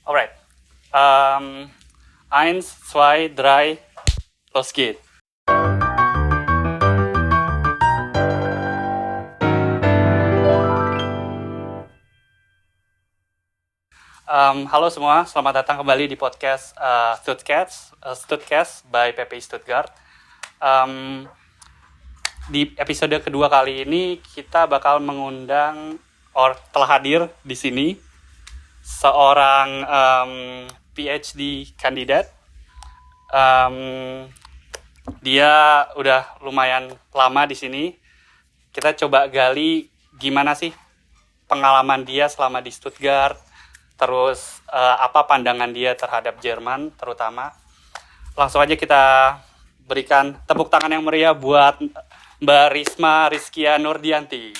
Alright. Eins, zwei, drei, los geht. Halo semua, selamat datang kembali di podcast Studcast by PPI Stuttgart. Di episode kedua kali ini kita bakal mengundang telah hadir di sini seorang PhD kandidat. Dia udah lumayan lama di sini. Kita coba gali gimana sih pengalaman dia selama di Stuttgart. Terus apa pandangan dia terhadap Jerman terutama. Langsung aja kita berikan tepuk tangan yang meriah buat Mbak Risma Rizkia Nurdianti.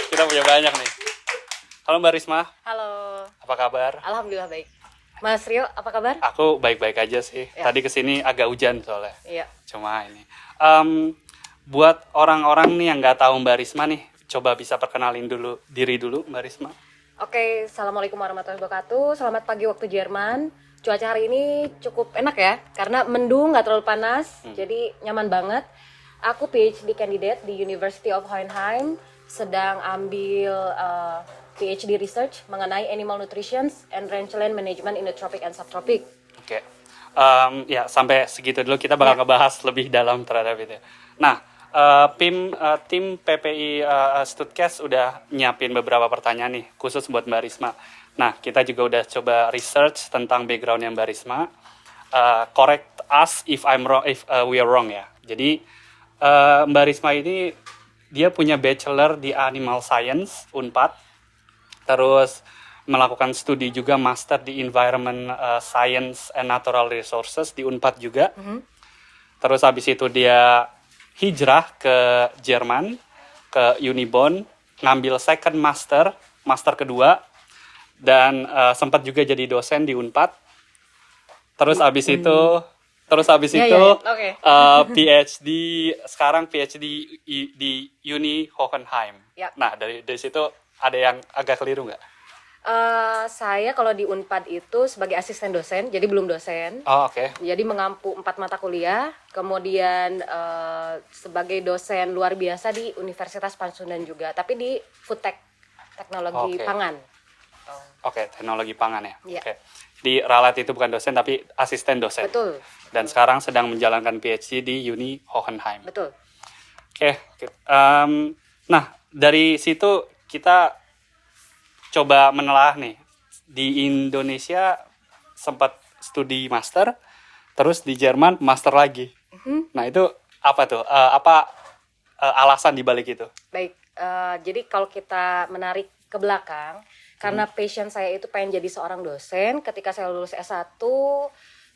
Kita punya banyak nih. Halo Mbak Risma. Halo. Apa kabar? Alhamdulillah baik. Mas Rio, apa kabar? Aku baik-baik aja sih. Ya. Tadi kesini agak hujan soalnya. Iya. Cuma ini. Buat orang-orang nih yang nggak tahu Mbak Risma nih, coba bisa perkenalin diri dulu Mbak Risma. Oke, assalamualaikum warahmatullahi wabarakatuh. Selamat pagi waktu Jerman. Cuaca hari ini cukup enak ya, karena mendung, nggak terlalu panas, jadi nyaman banget. Aku PhD candidate di University of Hohenheim, sedang ambil PhD research mengenai animal nutrition and rangeland management in the tropic and subtropic. Oke. Ya sampai segitu dulu, kita bakal ngebahas lebih dalam terhadap itu. Nah, tim PPI Studcast udah nyiapin beberapa pertanyaan nih khusus buat Mbak Risma. Nah, kita juga udah coba research tentang backgroundnya Mbak Risma. Correct us if I'm wrong, if we are wrong ya. Jadi Mbak Risma ini dia punya bachelor di Animal Science Unpad, terus melakukan studi juga master di Environment Science and Natural Resources di Unpad juga. Terus habis itu dia hijrah ke Jerman, ke Unibon, ngambil second master kedua, dan sempat juga jadi dosen di Unpad. Terus habis itu Okay. PhD, sekarang PhD di Uni Hohenheim. Ya. Nah, dari situ ada yang agak keliru nggak? Saya kalau di Unpad itu sebagai asisten dosen, jadi belum dosen. Oh, oke. Jadi mengampu 4 mata kuliah, kemudian sebagai dosen luar biasa di Universitas Pasundan juga, tapi di food tech, teknologi Oke. pangan. Oke, teknologi pangan ya. Iya. Oke. Jadi Ralat itu bukan dosen tapi asisten dosen. Betul. Dan sekarang sedang menjalankan PhD di Uni Hohenheim. Betul. Oke. Nah, dari situ kita coba menelaah nih. Di Indonesia sempat studi master, terus di Jerman master lagi. Nah, itu apa tuh? Alasan dibalik itu? Baik, jadi kalau kita menarik ke belakang, karena passion saya itu pengen jadi seorang dosen, ketika saya lulus S1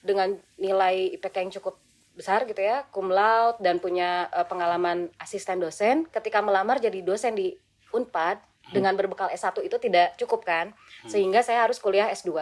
dengan nilai IPK yang cukup besar gitu ya, cum laude, dan punya pengalaman asisten dosen, ketika melamar jadi dosen di Unpad, dengan berbekal S1 itu tidak cukup kan, sehingga saya harus kuliah S2.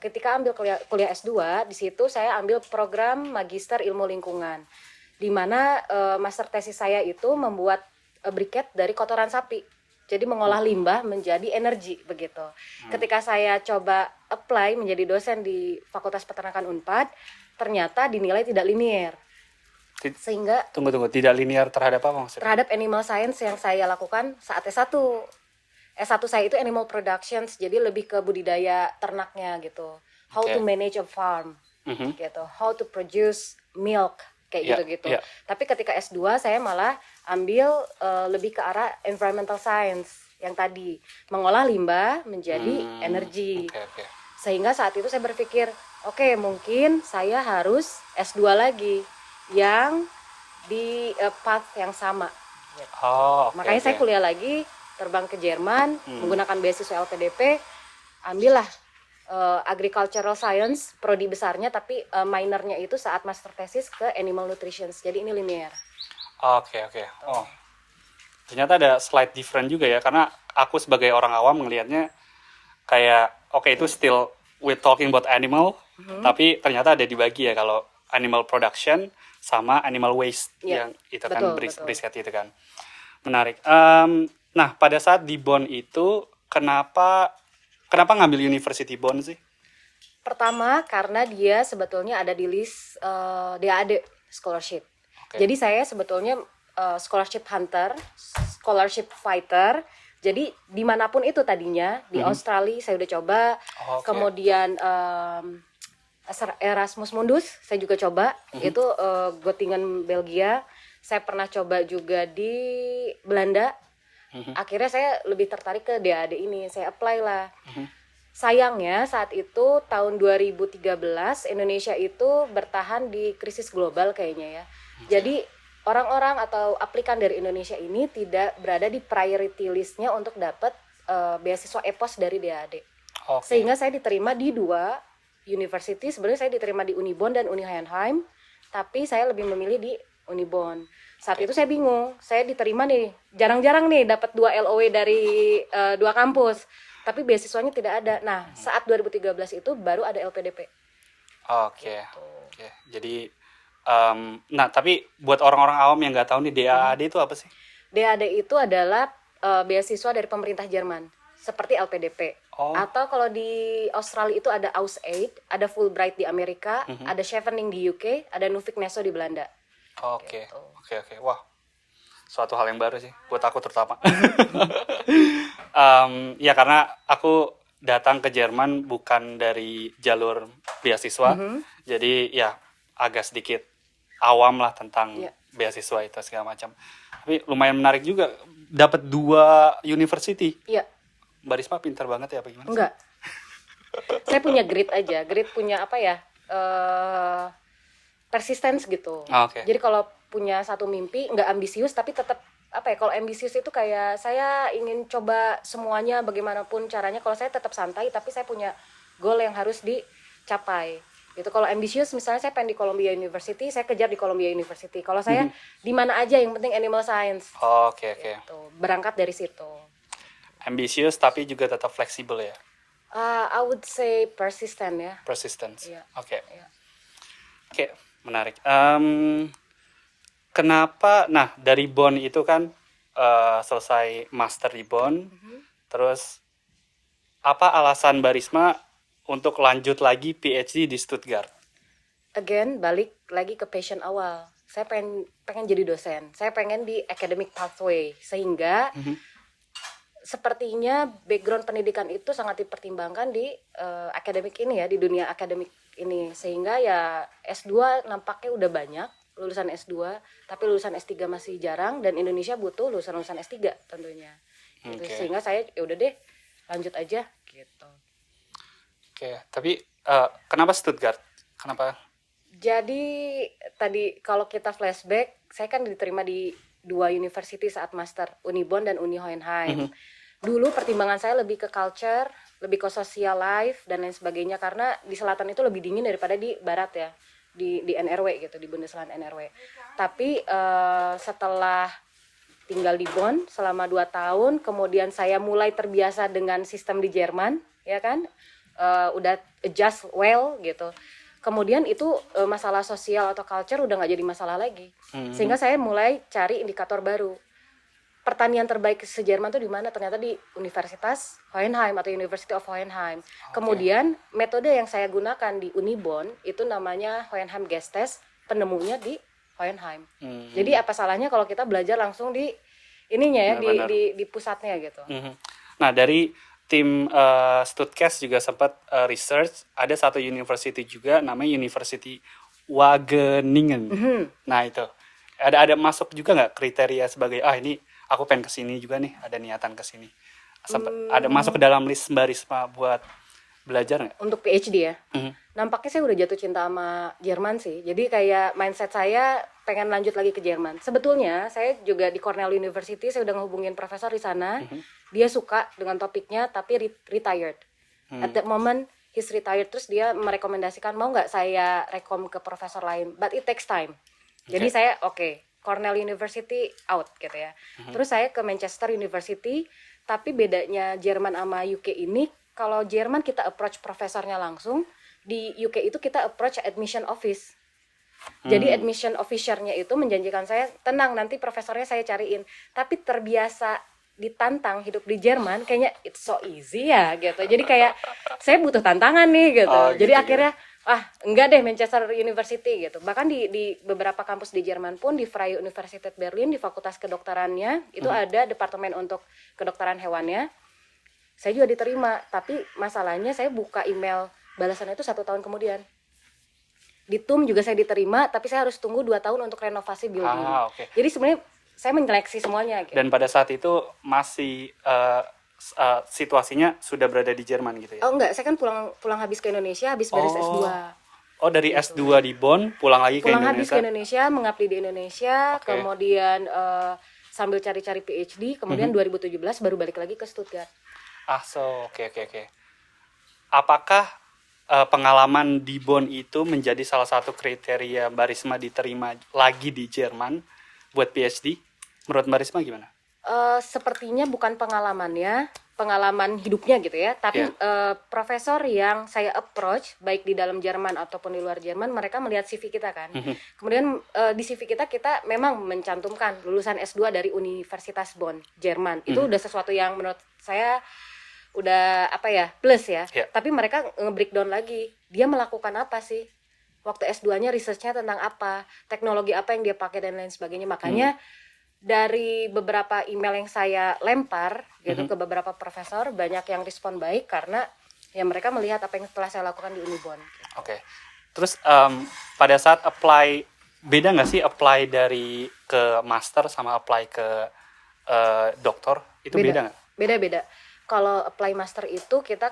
Ketika ambil kuliah S2, di situ saya ambil program Magister Ilmu Lingkungan, di mana master tesis saya itu membuat briket dari kotoran sapi. Jadi mengolah limbah menjadi energi begitu. Ketika saya coba apply menjadi dosen di Fakultas Peternakan Unpad, ternyata dinilai tidak linear. Sehingga Tunggu, tidak linear terhadap apa maksudnya? terhadap animal science yang saya lakukan saat S1. S1 saya itu animal productions, jadi lebih ke budidaya ternaknya gitu. How to manage a farm, gitu. How to produce milk, kayak gitu-gitu. Yeah. Tapi ketika S2 saya malah ambil lebih ke arah environmental science yang tadi, mengolah limbah menjadi energi. Oke. Sehingga saat itu saya berpikir, oke, mungkin saya harus S2 lagi yang di path yang sama. Gitu. Oh, oke. Makanya saya kuliah lagi, terbang ke Jerman, menggunakan beasiswa LPDP, ambillah agricultural science, prodi besarnya, tapi minornya itu saat master thesis ke animal nutrition. Jadi ini linear. Oke. Oh, ternyata ada slight different juga ya, karena aku sebagai orang awam ngelihatnya kayak, oke, itu still we're talking about animal, tapi ternyata ada dibagi ya, kalau animal production sama animal waste yang itu kan brisket itu kan. Menarik. Nah, pada saat di Bonn itu kenapa Kenapa ngambil University Bond sih? Pertama karena dia sebetulnya ada di list DAAD scholarship. Oke. Jadi saya sebetulnya scholarship hunter, scholarship fighter. Jadi dimanapun itu tadinya di Australia saya udah coba, Oh, oke. kemudian Erasmus Mundus saya juga coba, itu Göttingen Belgia. Saya pernah coba juga di Belanda. Akhirnya saya lebih tertarik ke DAAD ini, saya apply lah. Sayangnya saat itu tahun 2013 Indonesia itu bertahan di krisis global kayaknya ya. Jadi orang-orang atau aplikan dari Indonesia ini tidak berada di priority listnya untuk dapat beasiswa EPOS dari DAAD. Oke. Sehingga saya diterima di 2 university. Sebenarnya saya diterima di Unibon dan Uni Hohenheim, tapi saya lebih memilih di Unibon. Saat itu saya bingung, saya diterima nih, jarang-jarang nih dapat 2 LOE dari 2 kampus, tapi beasiswanya tidak ada. Nah, saat 2013 itu baru ada LPDP. Oke. Oke. Jadi nah, tapi buat orang-orang awam yang nggak tahu nih DAAD itu apa sih? DAAD itu adalah beasiswa dari pemerintah Jerman, seperti LPDP. Oh. Atau kalau di Australia itu ada AusAid, ada Fulbright di Amerika, ada Chevening di UK, ada Nuffic Neso di Belanda. Oke. Oke. Wah, suatu hal yang baru sih buat aku terutama. Ya karena aku datang ke Jerman bukan dari jalur beasiswa, jadi ya agak sedikit awam lah tentang Iya. beasiswa itu segala macam. Tapi lumayan menarik juga, dapat 2 university. Iya, Mbak Risma pintar banget ya, apa gimana? enggak. Saya punya grit aja, grit punya apa ya? Persistence gitu. Oke. Jadi kalau punya satu mimpi, nggak ambisius tapi tetap apa ya? Kalau ambisius itu kayak saya ingin coba semuanya bagaimanapun caranya. Kalau saya tetap santai, tapi saya punya goal yang harus dicapai. Gitu. Kalau ambisius, misalnya saya pengen di Columbia University, saya kejar di Columbia University. Kalau saya di mana aja, yang penting animal science. Oke. Gitu. Berangkat dari situ. Ambisius tapi juga tetap fleksibel ya. I would say persistent ya. Persistence. Iya. Oke. Iya. Oke, menarik. Kenapa? Nah, dari Bonn itu kan selesai master di Bonn, terus apa alasan Mbak Risma untuk lanjut lagi PhD di Stuttgart? Again, balik lagi ke passion awal. Saya pengen jadi dosen. Saya pengen di academic pathway, sehingga sepertinya background pendidikan itu sangat dipertimbangkan di akademik ini ya, di dunia akademik ini, sehingga ya S2 nampaknya udah banyak lulusan S2, tapi lulusan S3 masih jarang, dan Indonesia butuh lulusan S3 tentunya. Gitu. Oke. Sehingga saya ya udah deh lanjut aja gitu. Oke, tapi kenapa Stuttgart? Kenapa? Jadi tadi kalau kita flashback, saya kan diterima di 2 university saat master, Unibon dan Uni Hohenheim. Dulu pertimbangan saya lebih ke culture, lebih ke social life dan lain sebagainya, karena di selatan itu lebih dingin daripada di barat ya, di NRW gitu, di Bundesland NRW. Tapi setelah tinggal di Bonn selama 2 tahun, kemudian saya mulai terbiasa dengan sistem di Jerman, ya kan, udah adjust well gitu. Kemudian itu masalah sosial atau culture udah nggak jadi masalah lagi, sehingga saya mulai cari indikator baru. Pertanian terbaik se-Jerman tuh di mana? Ternyata di Universitas Hohenheim atau University of Hohenheim. Kemudian metode yang saya gunakan di Unibon itu namanya Hohenheim Gas Test, penemunya di Hohenheim. Jadi apa salahnya kalau kita belajar langsung di ininya ya, di pusatnya gitu. Nah, dari tim Stuttgart juga sempat research, ada satu university juga namanya University Wageningen. Nah, itu ada masuk juga nggak kriteria sebagai ini aku pengen kesini juga nih, ada niatan kesini. Ada masuk ke dalam list Mbak Risma buat belajar nggak? Untuk PhD ya. Nampaknya saya udah jatuh cinta sama Jerman sih. Jadi kayak mindset saya pengen lanjut lagi ke Jerman. Sebetulnya saya juga di Cornell University, saya udah ngehubungin profesor di sana. Dia suka dengan topiknya tapi retired. At that moment he's retired, terus dia merekomendasikan mau nggak saya rekom ke profesor lain. But it takes time. Jadi saya Cornell University out gitu ya. Terus saya ke Manchester University, tapi bedanya Jerman sama UK ini, kalau Jerman kita approach profesornya langsung, di UK itu kita approach admission office. Jadi admission officer-nya itu menjanjikan saya, tenang nanti profesornya saya cariin. Tapi terbiasa ditantang hidup di Jerman, kayaknya it's so easy ya gitu. Jadi kayak saya butuh tantangan nih gitu. Oh, Jadi gitu, akhirnya enggak deh, Manchester University gitu. Bahkan di beberapa kampus di Jerman pun, di Freie Universität Berlin, di fakultas kedokterannya itu ada departemen untuk kedokteran hewannya. Saya juga diterima, tapi masalahnya saya buka email balasannya itu 1 tahun kemudian. Di TUM juga saya diterima, tapi saya harus tunggu 2 tahun untuk renovasi building. Okay. Jadi sebenarnya saya menyeleksi semuanya gitu. Dan pada saat itu masih situasinya sudah berada di Jerman gitu ya? Oh enggak, saya kan pulang habis ke Indonesia, habis beres S2. Oh, dari S2 di Bonn pulang lagi ke Indonesia? Pulang habis ke Indonesia, mengabdi di Indonesia, kemudian sambil cari-cari PhD, kemudian 2017 baru balik lagi ke Stuttgart. Oke. Apakah pengalaman di Bonn itu menjadi salah satu kriteria Mbak Risma diterima lagi di Jerman buat PhD? Menurut Mbak Risma gimana? Sepertinya bukan pengalaman hidupnya gitu ya, tapi profesor yang saya approach baik di dalam Jerman ataupun di luar Jerman, mereka melihat CV kita kan. Kemudian di CV kita memang mencantumkan lulusan S2 dari Universitas Bonn, Jerman. Itu udah sesuatu yang menurut saya udah plus ya. Tapi mereka nge-breakdown lagi, dia melakukan apa sih waktu S2-nya, research-nya tentang apa, teknologi apa yang dia pakai dan lain sebagainya. Makanya dari beberapa email yang saya lempar gitu ke beberapa profesor, banyak yang respon baik karena ya mereka melihat apa yang telah saya lakukan di Unibon. Oke. Terus pada saat apply, beda nggak sih apply dari ke master sama apply ke doktor? Itu beda nggak? Beda. Kalau apply master itu kita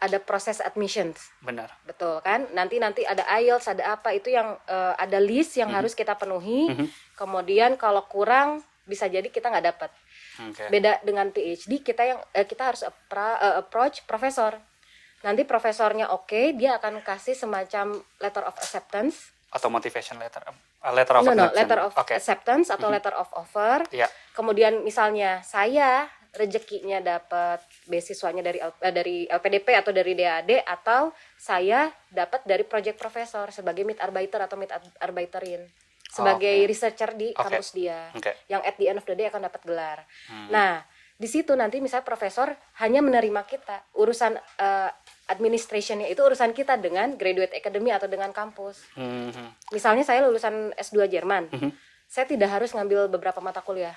ada proses admissions. Benar. Betul kan? Nanti ada IELTS, ada apa, itu yang ada list yang harus kita penuhi. Kemudian kalau kurang bisa jadi kita nggak dapat. Beda dengan PhD, kita harus approach profesor. Nanti profesornya dia akan kasih semacam letter of acceptance atau motivation letter of acceptance atau letter of offer. Kemudian misalnya saya rezekinya dapat beasiswanya dari LPDP atau dari DAD, atau saya dapat dari project professor sebagai Mitarbeiter atau Mitarbeiterin, sebagai researcher di kampus dia, yang at the end of the day akan dapat gelar. Nah, di situ nanti misalnya profesor hanya menerima kita, urusan administrationnya itu urusan kita dengan graduate academy atau dengan kampus. Misalnya saya lulusan S2 Jerman, saya tidak harus ngambil beberapa mata kuliah.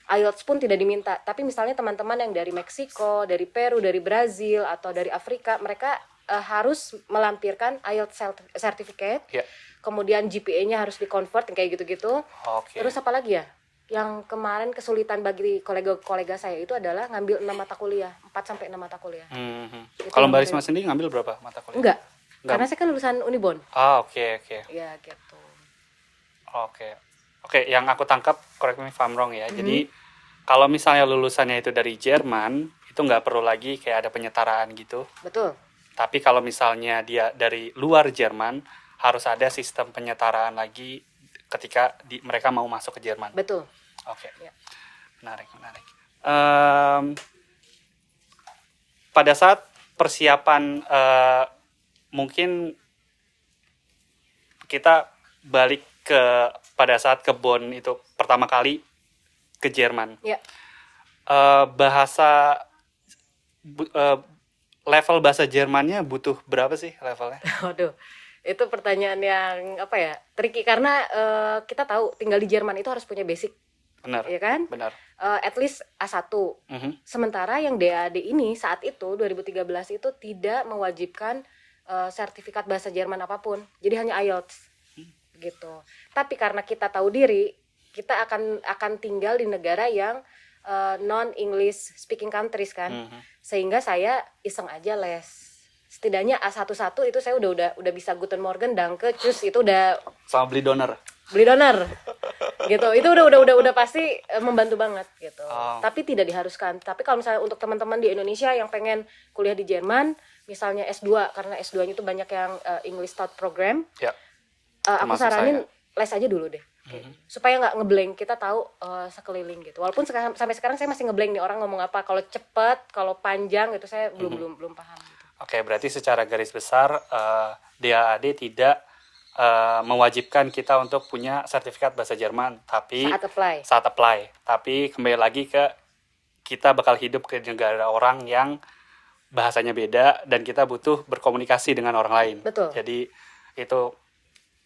IELTS pun tidak diminta, tapi misalnya teman-teman yang dari Meksiko, dari Peru, dari Brazil, atau dari Afrika, mereka harus melampirkan IELTS certificate, kemudian GPA-nya harus di-convert, kayak gitu-gitu. Terus apa lagi ya? Yang kemarin kesulitan bagi kolega-kolega saya itu adalah ngambil 6 mata kuliah, 4-6 mata kuliah. Kalau Mbak Risma sendiri ngambil berapa mata kuliah? Enggak. Karena saya kan lulusan Unibon. Oke. Ya gitu. Oke, yang aku tangkap, correct me if I'm wrong ya. Jadi kalau misalnya lulusannya itu dari Jerman, itu nggak perlu lagi kayak ada penyetaraan gitu. Betul. Tapi kalau misalnya dia dari luar Jerman, harus ada sistem penyetaraan lagi ketika mereka mau masuk ke Jerman. Betul. Oke. Menarik. Pada saat persiapan, mungkin kita balik pada saat ke Bonn itu pertama kali ke Jerman. Level bahasa Jermannya butuh berapa sih levelnya? Waduh, itu pertanyaan yang tricky karena kita tahu tinggal di Jerman itu harus punya basic. Benar. Ya kan? Benar. At least A1. Sementara yang DAD ini saat itu 2013 itu tidak mewajibkan sertifikat bahasa Jerman apapun. Jadi hanya IELTS. Gitu. Tapi karena kita tahu diri, kita akan tinggal di negara yang non English speaking countries kan. Sehingga saya iseng aja les. Setidaknya A11 itu saya udah bisa Guten Morgen, Danke, Tschüss, itu udah sama beli donor. Gitu. Itu udah pasti membantu banget gitu. Tapi tidak diharuskan. Tapi kalau misalnya untuk teman-teman di Indonesia yang pengen kuliah di Jerman, misalnya S2, karena S2-nya itu banyak yang English Start Program. Aku saranin les aja dulu deh, supaya nggak ngeblank. Kita tahu sekeliling gitu. Walaupun sampai sekarang saya masih ngeblank nih, orang ngomong apa. Kalau cepat, kalau panjang itu saya belum paham. Gitu. Oke, berarti secara garis besar DAAD tidak mewajibkan kita untuk punya sertifikat bahasa Jerman, tapi saat apply. Tapi kembali lagi ke kita bakal hidup ke negara orang yang bahasanya beda dan kita butuh berkomunikasi dengan orang lain. Betul. Jadi itu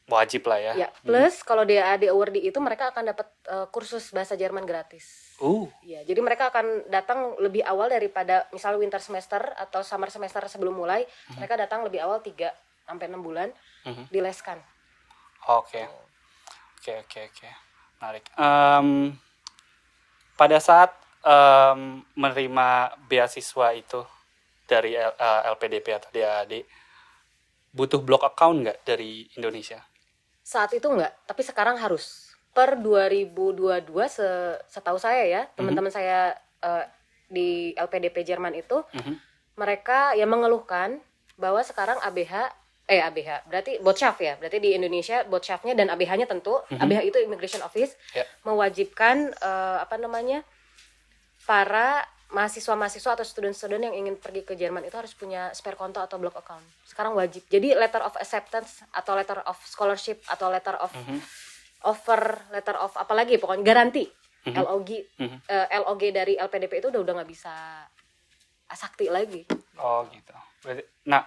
wajib lah ya. Ya, plus kalau DAAD awardee itu mereka akan dapat kursus bahasa Jerman gratis. Ya, jadi mereka akan datang lebih awal daripada misal winter semester atau summer semester sebelum mulai, mereka datang lebih awal 3 sampai 6 bulan dileskan. Oke. Menarik. Pada saat menerima beasiswa itu dari LPDP atau DAAD, butuh blog account nggak dari Indonesia? Saat itu enggak, tapi sekarang harus. Per 2022 setahu saya ya, teman-teman saya di LPDP Jerman itu, mereka yang mengeluhkan bahwa sekarang ABH berarti Botschaft ya, berarti di Indonesia Botschaftnya dan ABH-nya tentu, ABH itu Immigration Office, mewajibkan para mahasiswa-mahasiswa atau student-student yang ingin pergi ke Jerman itu harus punya spare konto atau blog account. Sekarang wajib. Jadi letter of acceptance atau letter of scholarship atau letter of offer, letter of apalagi pokoknya garansi LOG dari LPDP itu udah nggak bisa sakti lagi. Oh gitu. Nah,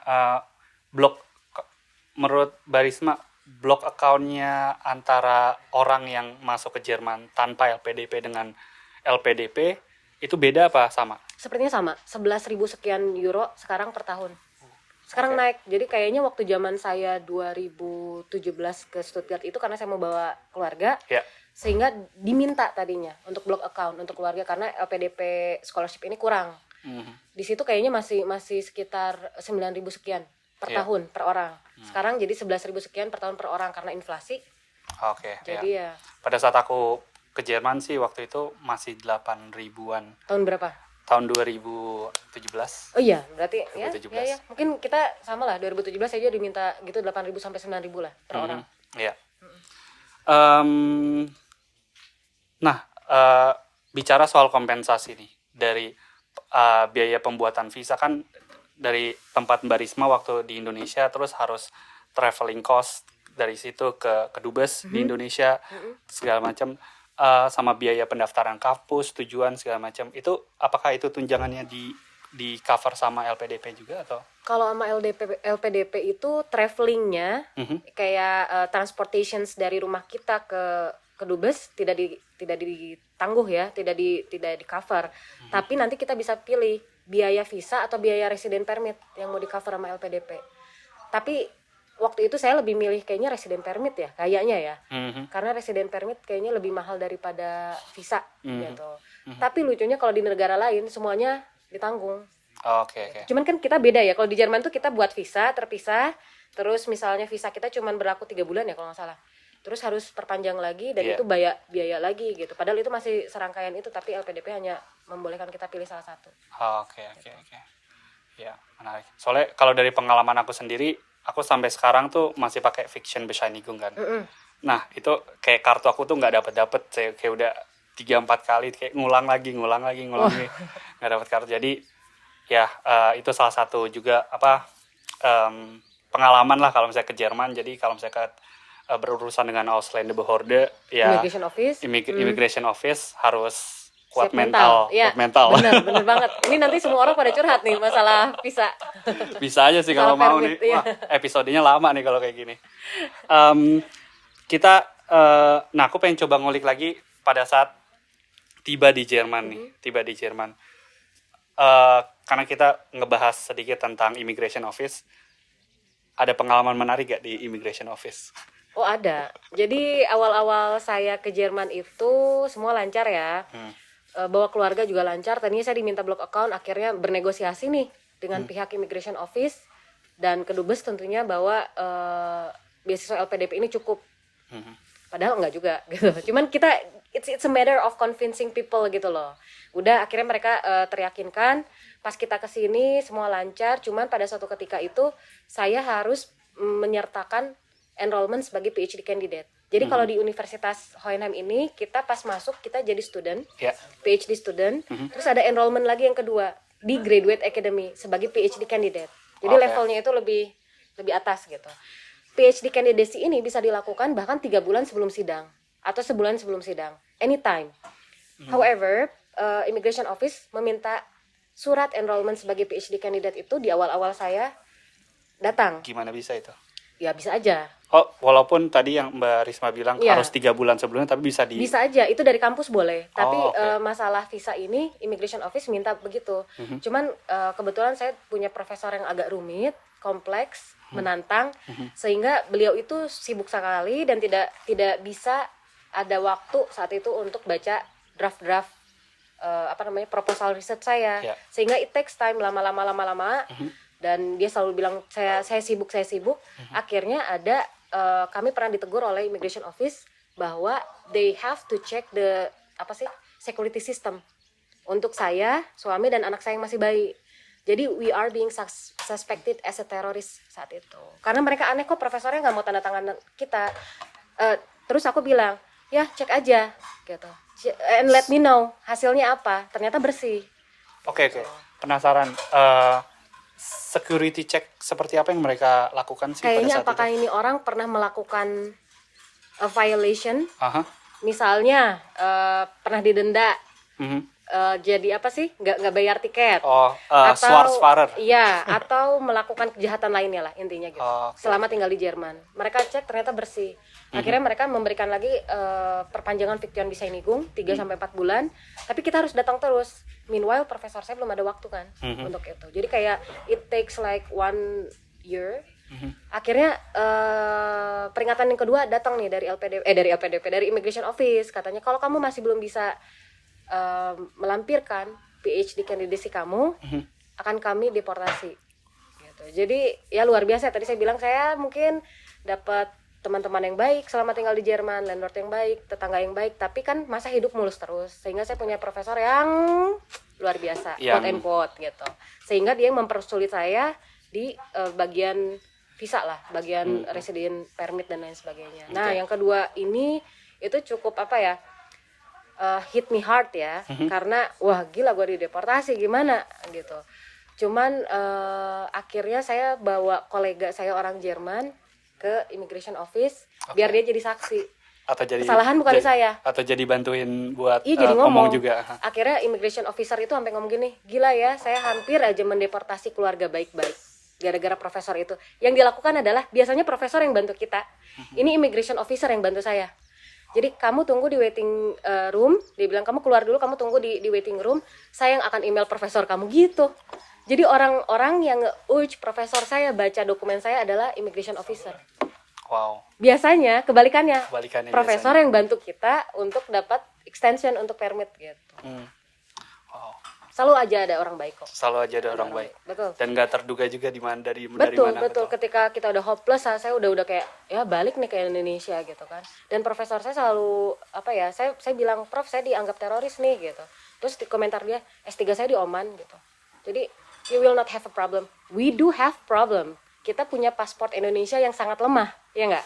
menurut Barisma, blog account-nya antara orang yang masuk ke Jerman tanpa LPDP dengan LPDP itu beda apa sama? Sepertinya sama, 11.000 sekian euro sekarang per tahun. Sekarang naik, jadi kayaknya waktu zaman saya 2017 ke Stuttgart itu karena saya mau bawa keluarga, sehingga diminta tadinya untuk blog account untuk keluarga karena LPDP scholarship ini kurang. Di situ kayaknya masih sekitar 9.000 sekian per tahun per orang. Sekarang jadi 11.000 sekian per tahun per orang karena inflasi. Jadi ya. Pada saat aku ke Jerman sih waktu itu masih 8 ribuan. Tahun berapa? Tahun 2017. Oh iya, berarti 2017. ya. Mungkin kita sama lah, 2017 aja diminta gitu 8.000 sampai 9.000 lah per orang. Iya. Bicara soal kompensasi nih dari biaya pembuatan visa kan dari tempat Mbak Risma waktu di Indonesia terus harus traveling cost dari situ ke Dubes di Indonesia segala macam. Sama biaya pendaftaran kampus, tujuan segala macam. Itu apakah itu tunjangannya di cover sama LPDP juga atau? Kalau sama LPDP itu travelingnya kayak transportations dari rumah kita ke Dubes tidak ditangguh ya, tidak di cover. Tapi nanti kita bisa pilih biaya visa atau biaya resident permit yang mau di cover sama LPDP. Tapi waktu itu saya lebih milih kayaknya resident permit ya, kayaknya ya. Karena resident permit kayaknya lebih mahal daripada visa gitu. Tapi lucunya kalau di negara lain semuanya ditanggung. Oke. Cuman kan kita beda ya. Kalau di Jerman tuh kita buat visa terpisah, terus misalnya visa kita cuman berlaku 3 bulan ya kalau nggak salah. Terus harus perpanjang lagi dan itu biaya lagi gitu. Padahal itu masih serangkaian itu, tapi LPDP hanya membolehkan kita pilih salah satu. Oke. Ya, menarik. Soalnya kalau dari pengalaman aku sendiri, aku sampai sekarang tuh masih pakai Fiction Bescheinigung kan. Nah, itu kayak kartu aku tuh nggak dapet. Saya kayak udah 3-4 kali kayak ngulang lagi. Nggak dapet kartu. Jadi ya itu salah satu juga pengalaman lah kalau misalnya ke Jerman. Jadi kalau misalnya berurusan dengan Ausländerbehörde ya Immigration Office harus kuat mental. Ya, kuat mental. Bener banget. Ini nanti semua orang pada curhat nih masalah visa. Bisa aja sih kalau mau nih. Wah, episodenya lama nih kalau kayak gini. Aku pengen coba ngulik lagi pada saat tiba di Jerman nih. Karena kita ngebahas sedikit tentang Immigration Office. Ada pengalaman menarik gak di Immigration Office? Oh ada. Jadi awal-awal saya ke Jerman itu semua lancar ya. Bawa keluarga juga lancar. Tadinya saya diminta blog account, akhirnya bernegosiasi nih dengan pihak Immigration Office dan kedubes tentunya bahwa beasiswa LPDP ini cukup. Padahal enggak juga gitu. Cuman kita it's a matter of convincing people gitu loh. Udah akhirnya mereka teryakinkan. Pas kita kesini semua lancar. Cuman pada suatu ketika itu saya harus menyertakan enrollment sebagai PhD candidate. Jadi kalau di Universitas Hohenheim ini kita pas masuk kita jadi student, PhD student, terus ada enrollment lagi yang kedua di Graduate Academy sebagai PhD candidate. Jadi levelnya itu lebih atas gitu. PhD candidacy ini bisa dilakukan bahkan 3 bulan sebelum sidang atau sebulan sebelum sidang, anytime. However, Immigration Office meminta surat enrollment sebagai PhD candidate itu di awal-awal saya datang. Gimana bisa itu? Ya bisa aja. Oh, walaupun tadi yang Mbak Risma bilang Iya. harus 3 bulan sebelumnya, tapi bisa Bisa aja, itu dari kampus boleh. Tapi Oh, oke. masalah visa ini, Immigration Office minta begitu. Cuman kebetulan saya punya profesor yang agak rumit, kompleks, menantang, sehingga beliau itu sibuk sekali dan tidak bisa ada waktu saat itu untuk baca draft-draft proposal research saya. Ya. Sehingga it takes time lama-lama. Dan dia selalu bilang saya sibuk. Akhirnya ada kami pernah ditegur oleh Immigration Office bahwa they have to check the security system untuk saya, suami dan anak saya yang masih bayi. Jadi we are being suspected as a terrorist saat itu. Karena mereka aneh kok profesornya nggak mau tanda tangan kita. Terus aku bilang, ya cek aja gitu. And let me know hasilnya apa. Ternyata bersih. Oke. Penasaran. Security check seperti apa yang mereka lakukan sih Kayaknya pada saat apakah itu? ini orang pernah melakukan a violation? Aha. Misalnya pernah didenda, Mhm. jadi nggak bayar tiket, Oh, atau Schwarzfahrer. iya, atau melakukan kejahatan lainnya lah intinya gitu. Oh, oke. Selama tinggal di Jerman, mereka cek ternyata bersih. Akhirnya mereka memberikan lagi perpanjangan Fiktionbescheinigung 3-4 bulan, tapi kita harus datang terus. Meanwhile profesor saya belum ada waktu kan untuk itu. Jadi kayak it takes like 1 year. Akhirnya peringatan yang kedua datang nih dari dari Immigration Office, katanya kalau kamu masih belum bisa melampirkan PhD candidacy kamu, akan kami deportasi gitu. Jadi ya luar biasa. Tadi saya bilang saya mungkin dapat teman-teman yang baik selama tinggal di Jerman, landlord yang baik, tetangga yang baik, tapi kan masa hidup mulus terus, sehingga saya punya profesor yang luar biasa, quote and quote gitu, sehingga dia yang mempersulit saya di bagian visa lah, bagian resident permit dan lain sebagainya. Nah, yang kedua ini itu cukup hit me hard ya, karena wah gila gue dideportasi gimana gitu. Cuman akhirnya saya bawa kolega saya orang Jerman ke Immigration Office biar dia jadi saksi. Atau jadi Kesalahan bukan saya. Atau jadi bantuin buat Iya jadi ngomong juga. Akhirnya Immigration Officer itu sampai ngomong gini, gila ya, saya hampir aja mendeportasi keluarga baik-baik gara-gara profesor itu. Yang dilakukan adalah biasanya profesor yang bantu kita, ini Immigration Officer yang bantu saya. Jadi kamu tunggu di waiting room, dia bilang kamu keluar dulu, kamu tunggu di waiting room, saya yang akan email profesor kamu gitu. Jadi orang-orang yang nge-urge profesor saya baca dokumen saya adalah Immigration Officer. Wow. Biasanya kebalikannya, profesor biasanya. yang bantu kita untuk dapat extension untuk permit gitu. Wow. Selalu aja ada orang baik kok. Selalu aja ada orang baik. Betul. Dan nggak terduga juga dari mana. Betul. Ketika kita udah hopeless, saya udah kayak ya balik nih ke Indonesia gitu kan. Dan profesor saya selalu saya bilang, Prof, saya dianggap teroris nih gitu. Terus di komentar dia, S3 saya di Oman gitu. Jadi you will not have a problem. We do have problem. Kita punya paspor Indonesia yang sangat lemah, ya nggak?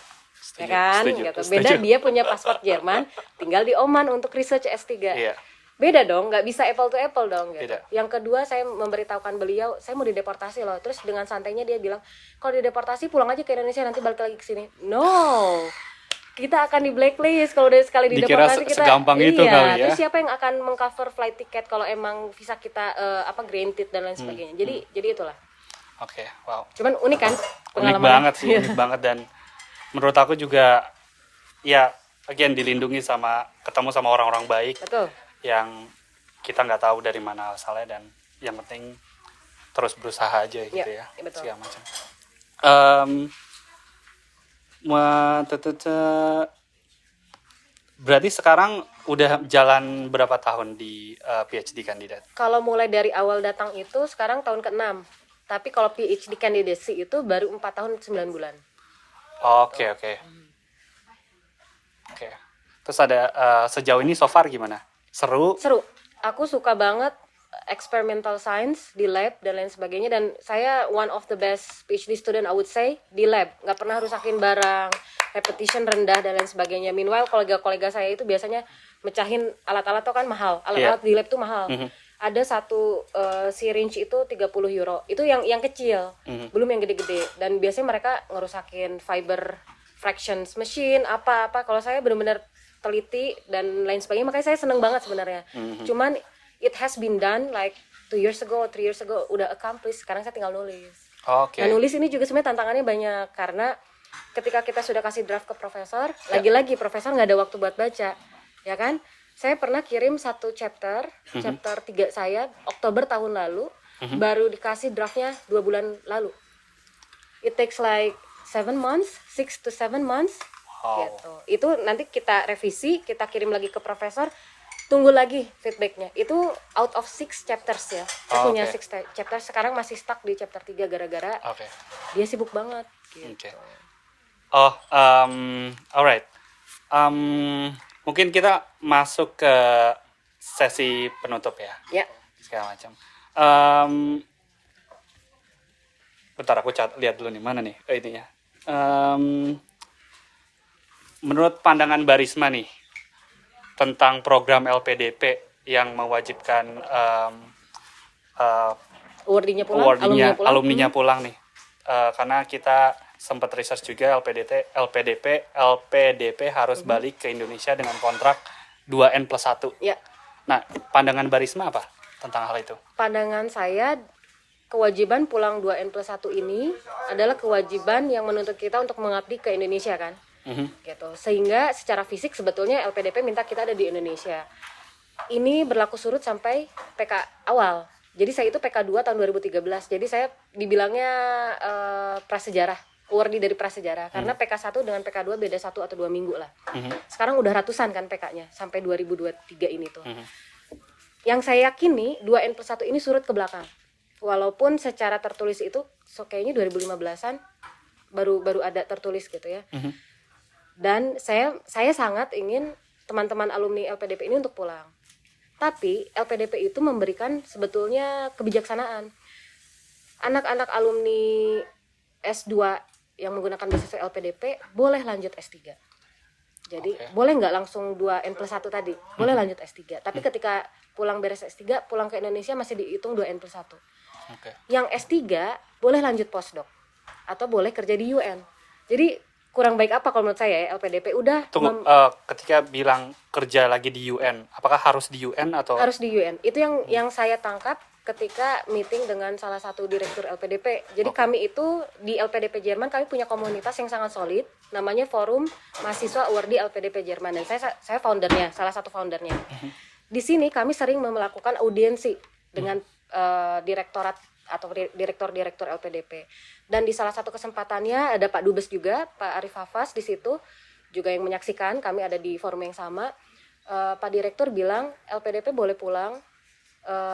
Ya kan? Gitu. Beda dia punya paspor Jerman, tinggal di Oman untuk research S3. Iya. Beda dong, nggak bisa apple to apple dong gitu. Beda. Yang kedua saya memberitahukan beliau, saya mau dideportasi loh. Terus dengan santainya dia bilang, kalau dideportasi pulang aja ke Indonesia, nanti balik lagi ke sini. No, kita akan di blacklist kalau udah sekali dideportasi. Dikira segampang itu kali ya. Terus siapa yang akan mengcover flight ticket kalau emang visa kita granted dan lain sebagainya. Jadi itulah. Oke, wow. Cuman unik kan Unik banget sih, unik banget. Dan menurut aku juga ya again dilindungi ketemu sama orang-orang baik. Betul. Yang kita nggak tahu dari mana asalnya, dan yang penting terus berusaha aja gitu ya. Betul. Segala macam. Berarti sekarang udah jalan berapa tahun di PhD kandidat? Kalau mulai dari awal datang itu sekarang tahun ke-6. Tapi kalau PhD candidacy itu baru 4 tahun 9 bulan. Oke. Terus ada sejauh ini so far gimana? Seru? Seru. Aku suka banget experimental science di lab dan lain sebagainya, dan saya one of the best PhD student I would say di lab. Nggak pernah rusakin barang, repetition rendah dan lain sebagainya. Meanwhile kolega-kolega saya itu biasanya mecahin alat-alat tuh kan mahal. Alat-alat di lab tuh mahal. Ada satu syringe itu 30 euro. Itu yang kecil, belum yang gede-gede. Dan biasanya mereka ngerusakin fiber fractions machine apa-apa. Kalau saya benar-benar teliti dan lain sebagainya, makanya saya seneng banget sebenarnya. Cuman it has been done like 2 years ago, 3 years ago, udah accomplished. Sekarang saya tinggal nulis. Oke. Nah, nulis ini juga sebenarnya tantangannya banyak karena ketika kita sudah kasih draft ke profesor, lagi-lagi profesor nggak ada waktu buat baca, ya kan? Saya pernah kirim satu chapter 3 saya Oktober tahun lalu, baru dikasih draftnya 2 bulan lalu. It takes like 6 to 7 months. Wow. Gitu. Itu nanti kita revisi, kita kirim lagi ke profesor, tunggu lagi feedbacknya. Itu out of 6 chapters ya. Saya punya 6 chapters, sekarang masih stuck di chapter 3 gara-gara dia sibuk banget gitu. Alright. Mungkin kita masuk ke sesi penutup ya. Ya. Segala macam. Bentar aku lihat dulu nih, mana nih ininya. Menurut pandangan Mbak Risma nih tentang program LPDP yang mewajibkan alumninya pulang nih, karena kita sempat research juga LPDP harus balik ke Indonesia dengan kontrak 2N+1. Ya. Nah, pandangan Mbak Risma apa tentang hal itu? Pandangan saya, kewajiban pulang 2N+1 ini adalah kewajiban yang menuntut kita untuk mengabdi ke Indonesia kan. Gitu. Sehingga secara fisik sebetulnya LPDP minta kita ada di Indonesia. Ini berlaku surut sampai PK awal. Jadi saya itu PK 2 tahun 2013. Jadi saya dibilangnya prasejarah, awardee dari prasejarah. Karena PK 1 dengan PK 2 beda 1 atau 2 minggu lah. Sekarang udah ratusan kan PK-nya sampai 2023 ini tuh. Yang saya yakini 2N+1 ini surut ke belakang. Walaupun secara tertulis itu kayaknya 2015-an baru ada tertulis gitu ya. Dan saya sangat ingin teman-teman alumni LPDP ini untuk pulang. Tapi LPDP itu memberikan sebetulnya kebijaksanaan. Anak-anak alumni S2 yang menggunakan beasiswa LPDP boleh lanjut S3. Jadi boleh nggak langsung 2N+1 tadi, boleh lanjut S3. Tapi ketika pulang beres S3, pulang ke Indonesia masih dihitung 2N+1. Yang S3 boleh lanjut postdoc atau boleh kerja di UN. Jadi kurang baik apa kalau menurut saya ya LPDP udah. Tunggu, ketika bilang kerja lagi di UN, apakah harus di UN atau? Harus di UN. Itu yang saya tangkap ketika meeting dengan salah satu direktur LPDP. Jadi kami itu di LPDP Jerman kami punya komunitas yang sangat solid, namanya Forum Mahasiswa Awardee LPDP Jerman, dan saya foundernya, salah satu foundernya. Di sini kami sering melakukan audiensi dengan direktorat atau direktur LPDP. Dan di salah satu kesempatannya ada Pak Dubes juga, Pak Arif Hafaz di situ juga yang menyaksikan, kami ada di forum yang sama. Pak Direktur bilang LPDP boleh pulang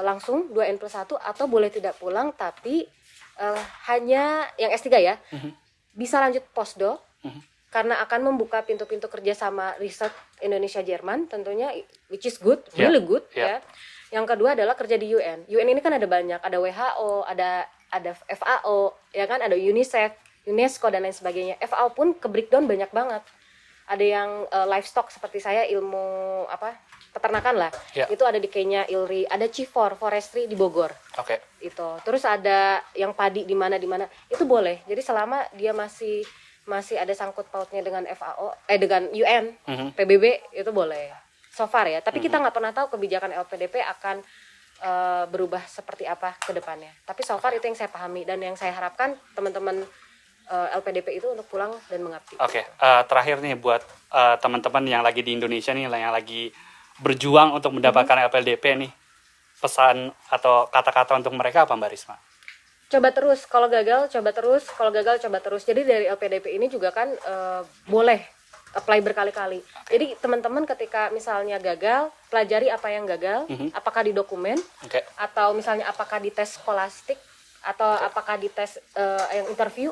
langsung 2N+1 atau boleh tidak pulang tapi hanya yang S3 ya. Bisa lanjut postdoc karena akan membuka pintu-pintu kerja sama riset Indonesia Jerman tentunya, which is good, really good ya. Yang kedua adalah kerja di UN. UN ini kan ada banyak, ada WHO, ada FAO, ya kan, ada UNICEF, UNESCO dan lain sebagainya. FAO pun ke breakdown banyak banget. Ada yang livestock seperti saya, ilmu peternakan lah. Itu ada di Kenya, ILRI, ada CIFOR, forestry di Bogor. Itu. Terus ada yang padi di mana. Itu boleh. Jadi selama dia masih ada sangkut pautnya dengan FAO, dengan UN, PBB, itu boleh. So far ya, tapi kita nggak pernah tahu kebijakan LPDP akan berubah seperti apa ke depannya. Tapi so far itu yang saya pahami dan yang saya harapkan teman-teman LPDP itu untuk pulang dan mengabdi. Terakhir nih buat teman-teman yang lagi di Indonesia nih, yang lagi berjuang untuk mendapatkan LPDP nih, pesan atau kata-kata untuk mereka apa Mbak Risma? Coba terus, kalau gagal coba terus, kalau gagal coba terus. Jadi dari LPDP ini juga kan boleh apply berkali-kali. Jadi teman-teman ketika misalnya gagal, pelajari apa yang gagal, apakah di dokumen, atau misalnya apakah di tes skolastik, atau apakah di tes yang interview.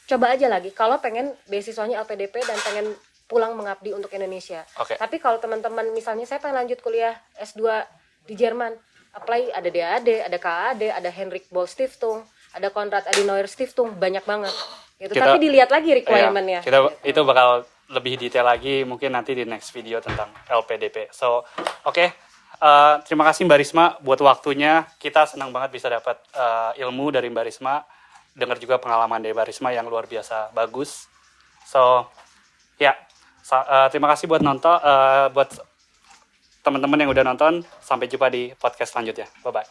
Coba aja lagi kalau pengen beasiswanya LPDP dan pengen pulang mengabdi untuk Indonesia. Tapi kalau teman-teman misalnya saya pengen lanjut kuliah S2 di Jerman, apply ada DAAD, ada KAAD, ada Henrik Boll Stiftung, ada Konrad Adenauer Stiftung, banyak banget. Gitu. Tapi dilihat lagi requirement-nya. Itu bakal lebih detail lagi mungkin nanti di next video tentang LPDP. So, terima kasih Mbak Risma buat waktunya. Kita senang banget bisa dapat ilmu dari Mbak Risma, dengar juga pengalaman dari Mbak Risma yang luar biasa bagus. So, terima kasih buat nonton, buat teman-teman yang udah nonton. Sampai jumpa di podcast selanjutnya. Bye bye.